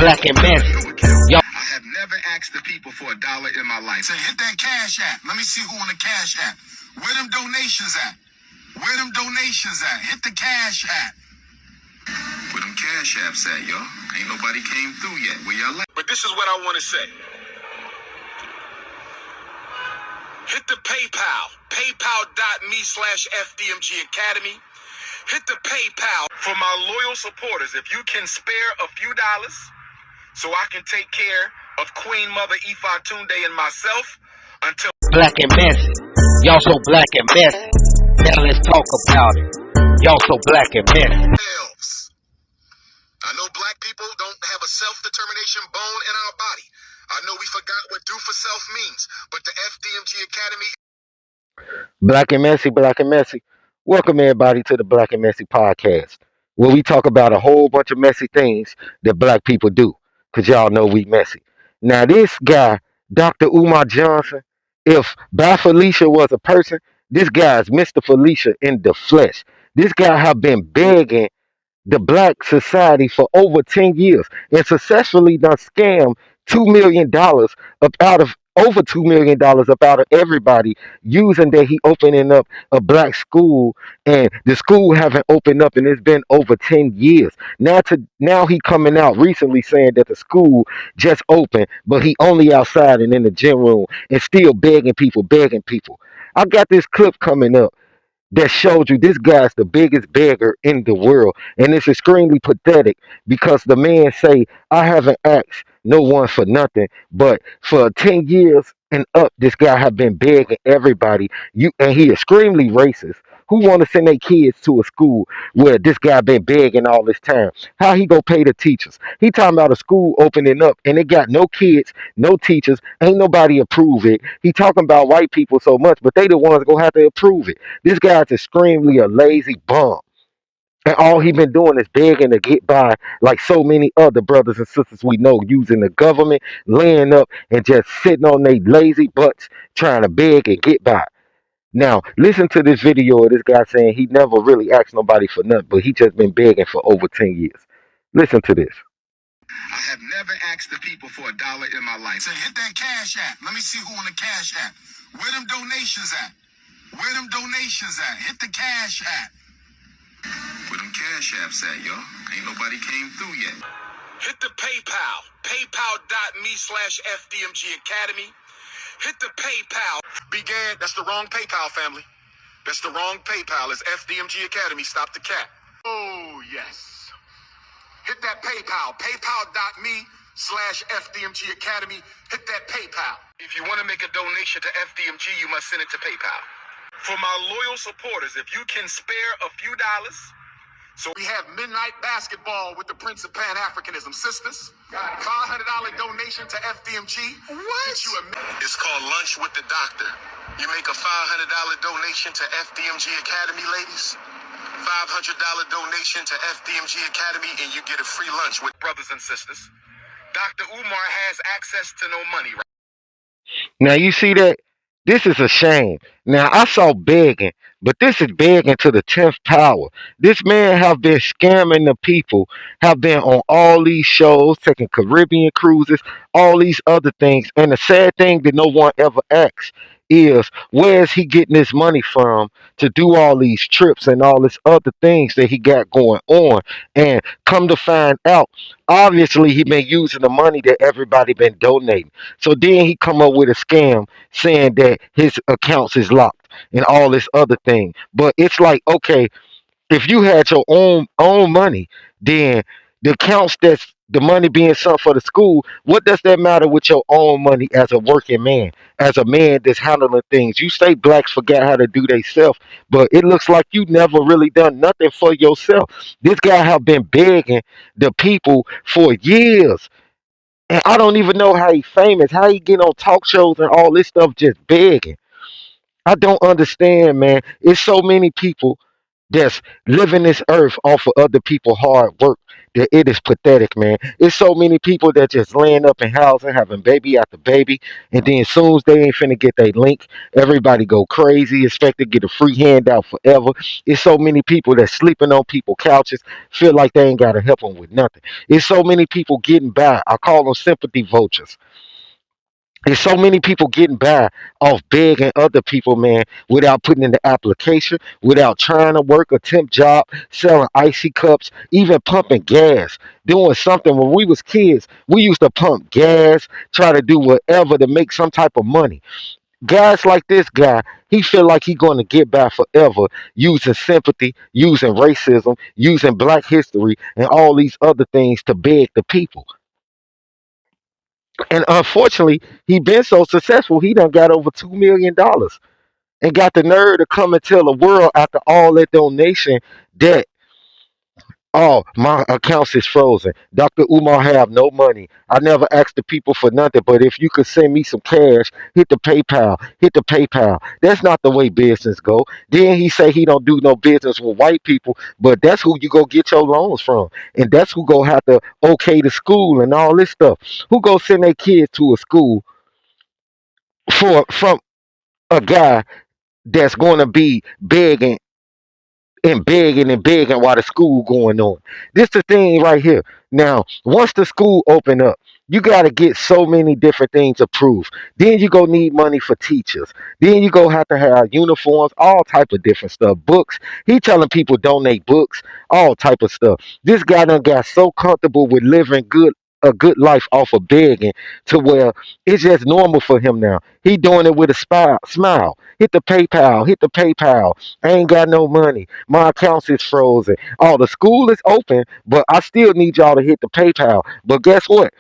Black and Messy. Y'all. I have never asked the people for $1 in my life. So hit that Cash App. Let me see who on the Cash App. Where them donations at? Where them donations at? Hit the Cash App. Where them Cash Apps at, y'all? Ain't nobody came through yet. Where y'all at? But this is what I want to say. Hit the PayPal. PayPal.me/FDMG Academy. Hit the PayPal for my loyal supporters. If you can spare a few dollars so I can take care of Queen Mother Ifa Tunde and myself until Black and Messy. Y'all so black and messy. Now let's talk about it. Y'all so black and messy. else. I know black people don't have a self-determination bone in our body. I know we forgot what do for self means, but the FDMG Academy. Black and Messy, Black and Messy. Welcome everybody to the Black and Messy podcast, where we talk about a whole bunch of messy things that black people do, because y'all know we messy. Now this guy, Dr. Umar Johnson, if By Felicia was a person, this guy is Mr. Felicia in the flesh. This guy have been begging the black society for over 10 years and successfully done scammed $2 million up out of over $2 million up out of everybody using that he opening up a black school, and the school haven't opened up and it's been over 10 years. Now he coming out recently saying that the school just opened, but he only outside and in the gym room and still begging people. I got this clip coming up that showed you this guy's the biggest beggar in the world. And it's extremely pathetic because the man say, I haven't asked no one for nothing, but for 10 years and up, this guy have been begging everybody. And he extremely racist. Who want to send their kids to a school where this guy been begging all this time? How he go pay the teachers? He talking about a school opening up and it got no kids, no teachers, ain't nobody approve it. He talking about white people so much, but they the ones gonna have to approve it. This guy's extremely a lazy bum. And all he been doing is begging to get by like so many other brothers and sisters we know, using the government, laying up and just sitting on their lazy butts trying to beg and get by. Now, listen to this video of this guy saying he never really asked nobody for nothing, but he just been begging for over 10 years. Listen to this. I have never asked the people for $1 in my life. So hit that Cash App. Let me see who on the Cash App. Where them donations at? Where them donations at? Hit the Cash App. Where them Cash Apps at, y'all? Ain't nobody came through yet. Hit the PayPal. PayPal.me/FDMG Academy. Hit the PayPal. That's the wrong PayPal, family. That's the wrong PayPal. It's FDMG Academy. Stop the cap. Oh, yes. Hit that PayPal. PayPal.me/FDMG Academy. Hit that PayPal. If you want to make a donation to FDMG, you must send it to PayPal. For my loyal supporters, if you can spare a few dollars. So we have midnight basketball with the Prince of Pan-Africanism sisters. $500 donation to FDMG. What? It's called Lunch with the Doctor. You make a $500 donation to FDMG Academy, ladies. $500 donation to FDMG Academy, and you get a free lunch with brothers and sisters. Dr. Umar has access to no money, right? Now you see that? This is a shame. Now I saw begging, but this is begging to the 10th power. This man have been scamming the people, have been on all these shows, taking Caribbean cruises, all these other things. And the sad thing that no one ever asks is where is he getting this money from to do all these trips and all this other things that he got going on? And come to find out, obviously he been using the money that everybody been donating. So then he come up with a scam saying that his accounts is locked and all this other thing. But it's like, okay, if you had your own money, then the accounts that's the money being sent for the school, what does that matter with your own money as a working man, as a man that's handling things? You say blacks forget how to do themselves, but it looks like you never really done nothing for yourself. This guy have been begging the people for years. And I don't even know how he famous, how he get on talk shows and all this stuff just begging. I don't understand, man. It's so many people that's living this earth off of other people hard work that it is pathetic, man. It's so many people that just laying up in housing, having baby after baby, and then as soon as they ain't finna get their link, everybody go crazy, expect to get a free handout forever. It's so many people that sleeping on people couches, feel like they ain't gotta help them with nothing. It's so many people getting by. I call them sympathy vultures. There's so many people getting by off begging other people, man, without putting in the application, without trying to work a temp job, selling icy cups, even pumping gas, doing something. When we was kids, we used to pump gas, try to do whatever to make some type of money. Guys like this guy, he feel like he going to get by forever using sympathy, using racism, using black history, and all these other things to beg the people. And unfortunately, he been so successful, he done got over $2 million and got the nerve to come and tell the world after all that donation that, oh, my accounts is frozen. Dr. Umar have no money. I never asked the people for nothing, but if you could send me some cash, hit the PayPal, hit the PayPal. That's not the way business go. Then he say he don't do no business with white people, but that's who you go get your loans from. And that's who go have to okay the school and all this stuff. Who go send their kids to a school for from a guy that's going to be begging and begging while the school going on. This the thing right here. Now, once the school open up, you got to get so many different things approved. Then you go need money for teachers. Then you go have to have uniforms, all type of different stuff. Books. He telling people donate books, all type of stuff. This guy done got so comfortable with living a good life off of begging to where it's just normal for him now. He doing it with a smile. Hit the PayPal, hit the PayPal. I ain't got no money. My accounts is frozen. Oh, the school is open, but I still need y'all to hit the PayPal. But guess what?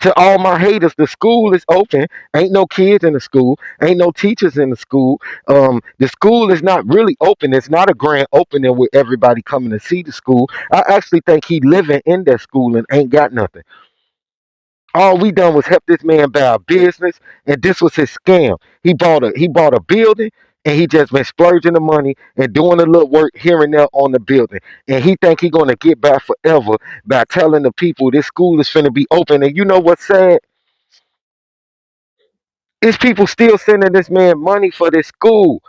To all my haters, the school is open. Ain't no kids in the school. Ain't no teachers in the school. The school is not really open. It's not a grand opening with everybody coming to see the school. I actually think he living in that school and ain't got nothing. All we done was help this man buy a business, and this was his scam. He bought a building, and he just been splurging the money and doing a little work here and there on the building. And he think he gonna get back forever by telling the people this school is finna be open. And you know what's sad? Is people still sending this man money for this school.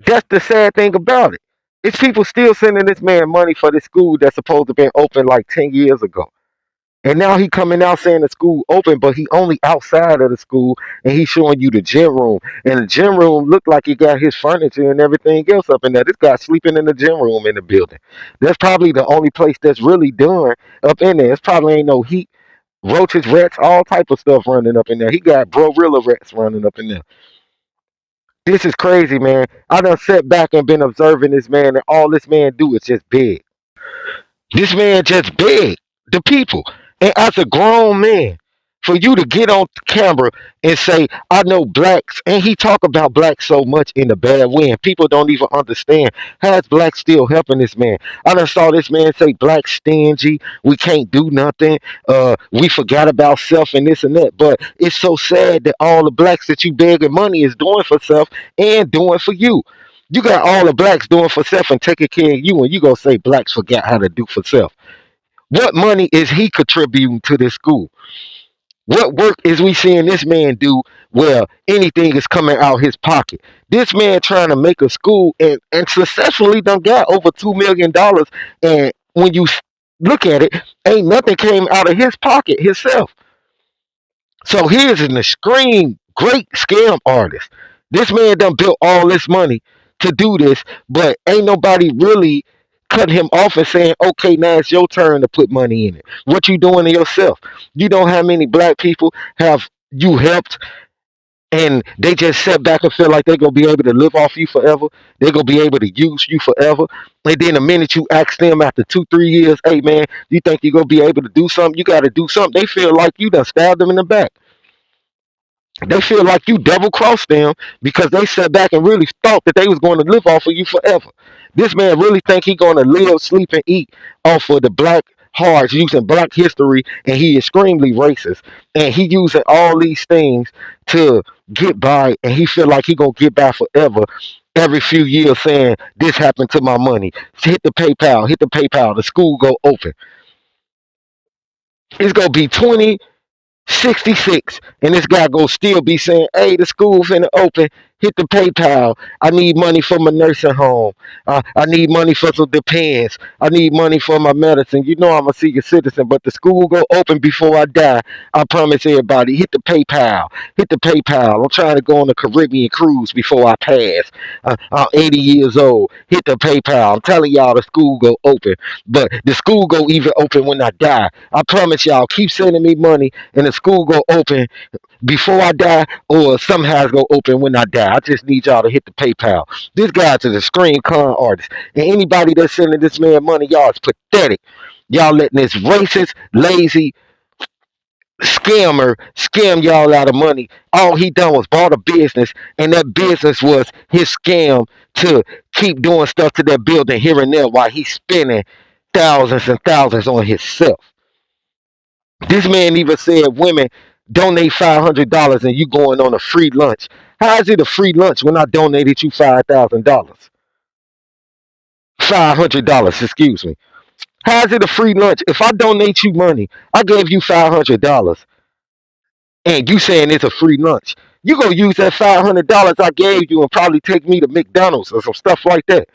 That's the sad thing about it. It's people still sending this man money for this school that's supposed to been open like 10 years ago. And now he coming out saying the school open, but he only outside of the school, and he showing you the gym room. And the gym room looked like he got his furniture and everything else up in there. This guy sleeping in the gym room in the building. That's probably the only place that's really done up in there. It's probably ain't no heat, roaches, rats, all type of stuff running up in there. He got Brorilla rats running up in there. This is crazy, man. I done sat back and been observing this man, and all this man do is just beg. This man just begged the people. And as a grown man, for you to get on camera and say, I know blacks, and he talk about blacks so much in a bad way, and people don't even understand. How's black still helping this man? I done saw this man say black stingy, we can't do nothing, we forgot about self and this and that. But it's so sad that all the blacks that you begging money is doing for self and doing for you. You got all the blacks doing for self and taking care of you, and you gonna say blacks forgot how to do for self. What money is he contributing to this school? What work is we seeing this man do where anything is coming out his pocket? This man trying to make a school and successfully done got over $2 million. And when you look at it, ain't nothing came out of his pocket himself. So here's an extreme great scam artist. This man done built all this money to do this, but ain't nobody really cutting him off and saying, okay, now it's your turn to put money in it. What you doing to yourself? You know how many black people have you helped and they just sit back and feel like they're gonna be able to live off you forever. They're gonna be able to use you forever. And then the minute you ask them after 2, 3 years, hey man, you think you're gonna be able to do something? You gotta do something. They feel like you done stabbed them in the back. They feel like you double crossed them because they sat back and really thought that they was going to live off of you forever. This man really think he going to live, sleep, and eat off of the black. hard using black history, and he extremely racist. And he using all these things to get by, and he feel like he gonna get by forever. Every few years saying this happened to my money. Hit the PayPal, hit the PayPal. The school go open. It's gonna be 2066, and this guy gonna still be saying, "Hey, the school finna open. Hit the PayPal. I need money for my nursing home. I need money for some depends. I need money for my medicine. You know I'm a senior citizen, but the school go open before I die. I promise everybody. Hit the PayPal. Hit the PayPal. I'm trying to go on a Caribbean cruise before I pass. I'm 80 years old. Hit the PayPal. I'm telling y'all the school go open, but the school go even open when I die. I promise y'all. Keep sending me money, and the school go open before I die, or somehow it's gonna open when I die. I just need y'all to hit the PayPal." This guy's an extreme con artist, and anybody that's sending this man money, y'all is pathetic. Y'all letting this racist, lazy scammer scam y'all out of money. All he done was bought a business, and that business was his scam to keep doing stuff to that building here and there while he's spending thousands and thousands on himself. This man even said women donate $500 and you going on a free lunch. How is it a free lunch when I donated you $5,000? $500, excuse me. How is it a free lunch? If I donate you money, I gave you $500, and you saying it's a free lunch. You gonna use that $500 I gave you and probably take me to McDonald's or some stuff like that.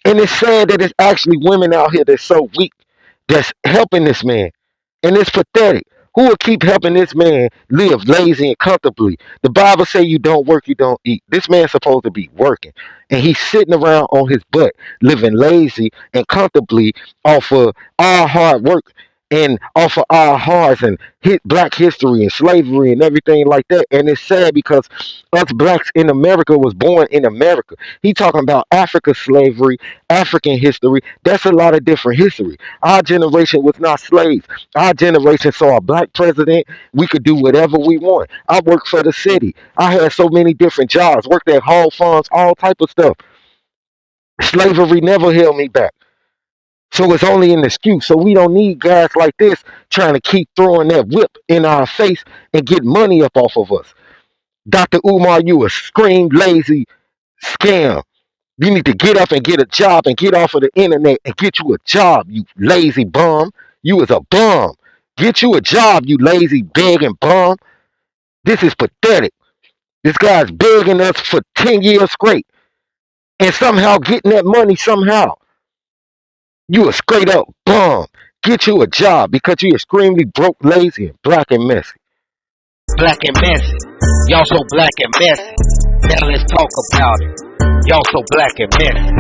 And it's sad that it's actually women out here that's so weak that's helping this man. And it's pathetic. Who will keep helping this man live lazy and comfortably? The Bible say you don't work, you don't eat. This man's supposed to be working. And he's sitting around on his butt, living lazy and comfortably off of our hard work and off of our hearts and hit black history and slavery and everything like that. And it's sad because us blacks in America was born in America. He talking about Africa slavery, African history. That's a lot of different history. Our generation was not slaves. Our generation saw a black president. We could do whatever we want. I worked for the city. I had so many different jobs. Worked at Hall Farms, all type of stuff. Slavery never held me back. So it's only an excuse. So we don't need guys like this trying to keep throwing that whip in our face and get money up off of us. Dr. Umar, you a scream lazy scam. You need to get up and get a job and get off of the internet and get you a job, you lazy bum. You is a bum. Get you a job, you lazy begging bum. This is pathetic. This guy's begging us for 10 years straight and somehow getting that money somehow. You a straight up bum. Get you a job because you extremely broke, lazy, and black and messy. Black and messy. Y'all so black and messy. Now let's talk about it. Y'all so black and messy.